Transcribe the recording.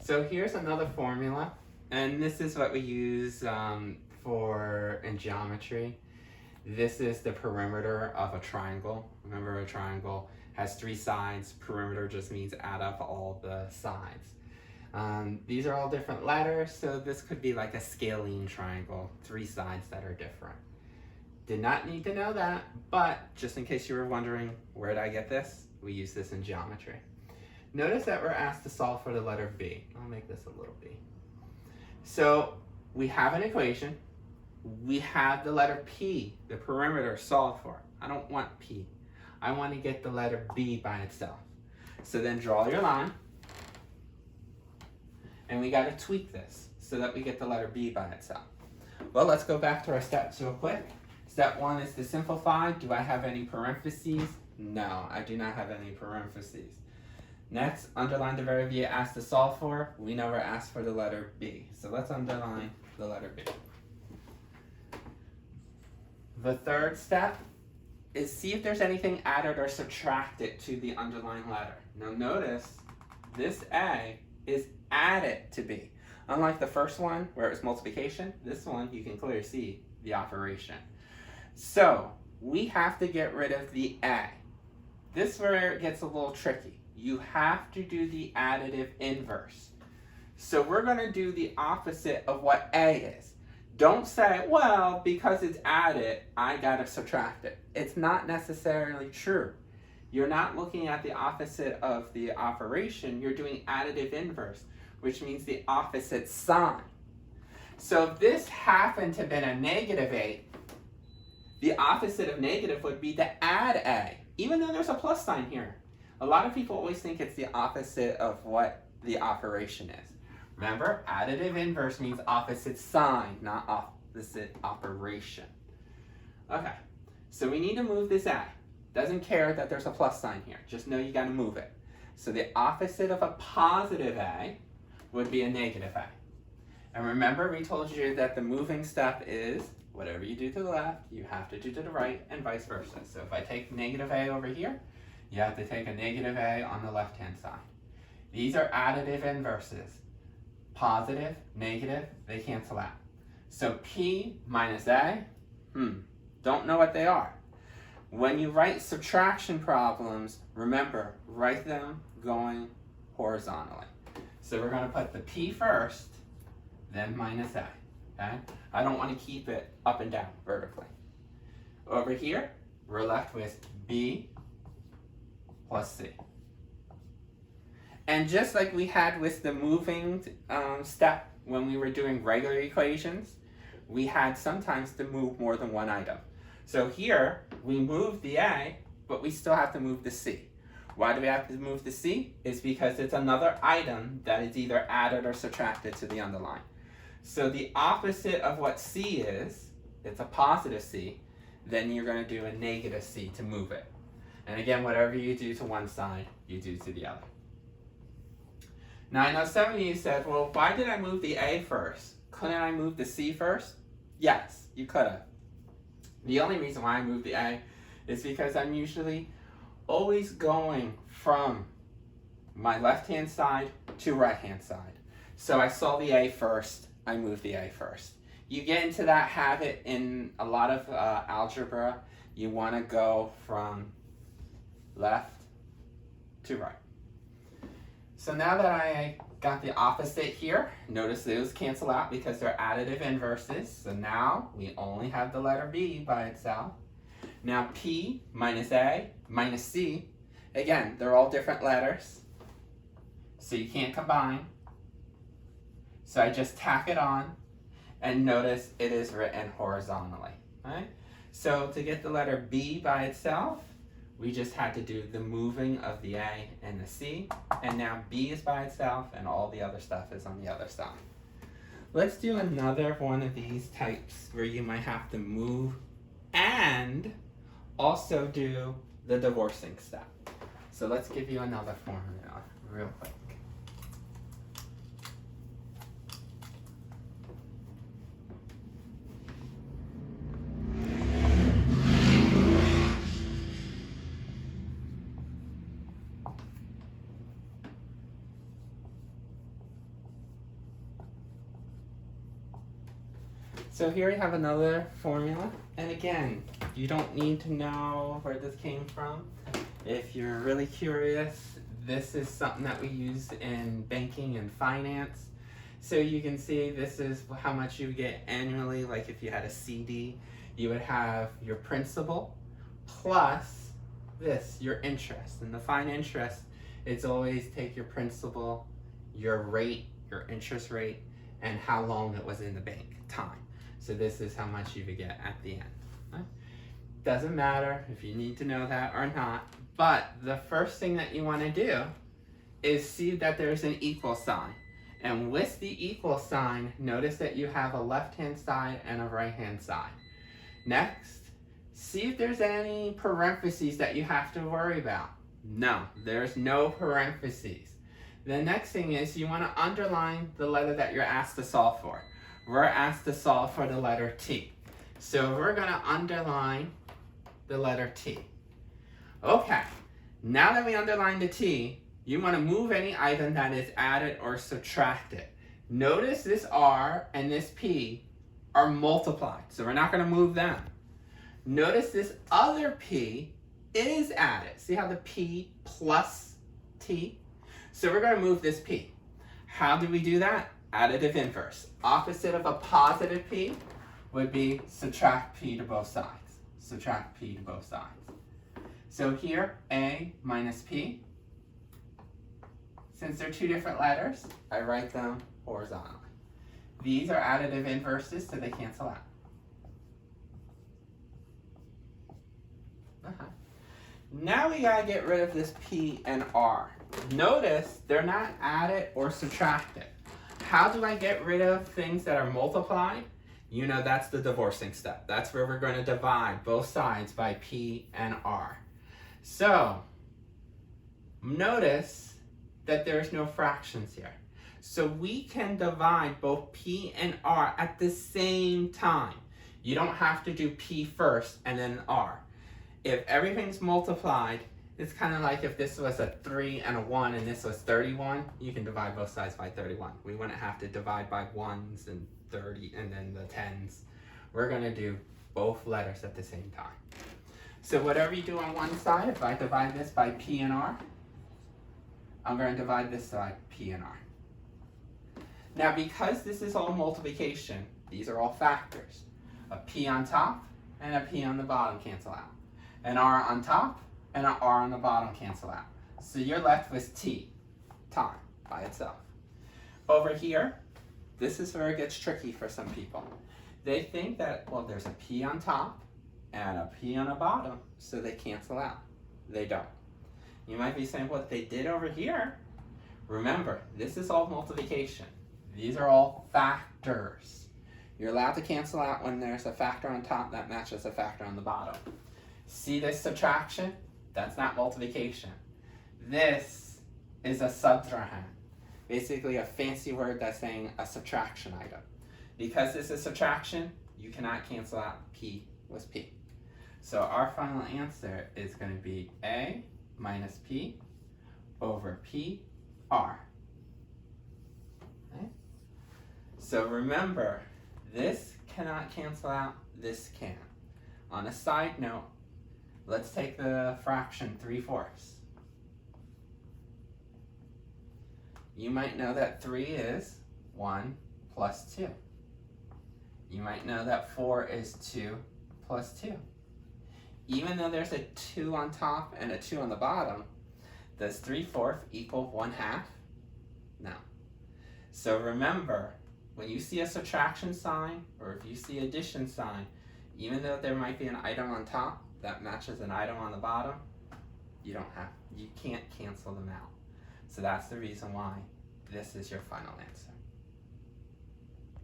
So here's another formula, and this is what we use in geometry. This is the perimeter of a triangle. Remember, a triangle has 3 sides. Perimeter just means add up all the sides. These are all different letters, so this could be like a scalene triangle, 3 sides that are different. Did not need to know that, but just in case you were wondering, where did I get this? We use this in geometry. Notice that we're asked to solve for the letter B. I'll make this a little b. So we have an equation. We have the letter P, the perimeter, solved for. I don't want P. I want to get the letter B by itself. So then draw your line. And we got to tweak this so that we get the letter B by itself. Well, let's go back to our steps real quick. Step 1 is to simplify. Do I have any parentheses? No, I do not have any parentheses. Next, underline the variable you're asked to solve for. We know we're asked for the letter B. So let's underline the letter B. The third step is see if there's anything added or subtracted to the underlined letter. Now notice this A is added to B. Unlike the first one where it was multiplication, this one you can clearly see the operation. So we have to get rid of the A. This is where it gets a little tricky. You have to do the additive inverse. So we're going to do the opposite of what A is. Don't say, well, because it's added, I got to subtract it. It's not necessarily true. You're not looking at the opposite of the operation. You're doing additive inverse, which means the opposite sign. So if this happened to have been a negative 8, the opposite of negative would be to add A, even though there's a plus sign here. A lot of people always think it's the opposite of what the operation is. Remember, additive inverse means opposite sign, not opposite operation. Okay, so we need to move this A. Doesn't care that there's a plus sign here. Just know you got to move it. So the opposite of a positive A would be a negative A. And remember, we told you that the moving step is whatever you do to the left, you have to do to the right, and vice versa. So if I take negative A over here, you have to take a negative A on the left-hand side. These are additive inverses. Positive, negative, they cancel out. So P minus A, don't know what they are. When you write subtraction problems, remember, write them going horizontally. So we're going to put the P first, then minus A. Okay? I don't want to keep it up and down vertically. Over here, we're left with B plus C. And just like we had with the moving step when we were doing regular equations, we had sometimes to move more than one item. So here, we moved the A, but we still have to move the C. Why do we have to move the C? It's because it's another item that is either added or subtracted to the underline. So the opposite of what C is, it's a positive C, then you're going to do a negative C to move it. And again, whatever you do to one side, you do to the other. Now I know some of you said, well, why did I move the A first? Couldn't I move the C first? Yes, you could have. The only reason why I moved the A is because I'm usually always going from my left-hand side to right-hand side. So I saw the A first, I moved the A first. You get into that habit in a lot of algebra. You want to go from left to right. So now that I got the opposite here, notice those cancel out because they're additive inverses. So now we only have the letter B by itself. Now P minus A minus C, again, they're all different letters, so you can't combine. So I just tack it on, and notice it is written horizontally. Right? So to get the letter B by itself, we just had to do the moving of the A and the C, and now B is by itself and all the other stuff is on the other side. Let's do another one of these types where you might have to move and also do the divorcing step. So let's give you another formula real quick. So here we have another formula. And again, you don't need to know where this came from. If you're really curious, this is something that we use in banking and finance. So you can see this is how much you get annually. Like if you had a CD, you would have your principal plus this, your interest. And to find interest, it's always take your principal, your rate, your interest rate, and how long it was in the bank, time. So this is how much you would get at the end. Right? Doesn't matter if you need to know that or not, but the first thing that you want to do is see that there's an equal sign. And with the equal sign, notice that you have a left-hand side and a right-hand side. Next, see if there's any parentheses that you have to worry about. No, there's no parentheses. The next thing is you want to underline the letter that you're asked to solve for. We're asked to solve for the letter T. So we're going to underline the letter T. Okay, now that we underline the T, you want to move any item that is added or subtracted. Notice this R and this P are multiplied, so we're not going to move them. Notice this other P is added. See how the P plus T? So we're going to move this P. How do we do that? Additive inverse. Opposite of a positive P would be subtract P to both sides. Subtract P to both sides. So here, A minus P. Since they're two different letters, I write them horizontally. These are additive inverses, so they cancel out. Now we gotta get rid of this P and R. Notice they're not added or subtracted. How do I get rid of things that are multiplied? You know that's the divorcing step. That's where we're going to divide both sides by P and R. So, notice that there's no fractions here. So we can divide both P and R at the same time. You don't have to do P first and then R. If everything's multiplied, it's kind of like if this was a 3 and a 1 and this was 31, you can divide both sides by 31. We wouldn't have to divide by 1s and 30 and then the 10s. We're going to do both letters at the same time. So whatever you do on one side, if I divide this by P and R, I'm going to divide this side P and R. Now because this is all multiplication, these are all factors. A P on top and a P on the bottom cancel out. An R on top and an R on the bottom cancel out. So you're left with T, time, by itself. Over here, this is where it gets tricky for some people. They think that, well, there's a P on top and a P on the bottom, so they cancel out. They don't. You might be saying, what they did over here. Remember, this is all multiplication. These are all factors. You're allowed to cancel out when there's a factor on top that matches a factor on the bottom. See this subtraction? That's not multiplication. This is a subtrahend. Basically a fancy word that's saying a subtraction item. Because this is subtraction, you cannot cancel out P with P. So our final answer is going to be A minus P over P R. Okay? So remember, this cannot cancel out, this can. On a side note, let's take the fraction 3/4. You might know that 3 is 1 plus 2. You might know that 4 is 2 plus 2. Even though there's a 2 on top and a 2 on the bottom, does 3/4 equal 1/2? No. So remember, when you see a subtraction sign or if you see addition sign, even though there might be an item on top that matches an item on the bottom, you can't cancel them out. So that's the reason why this is your final answer.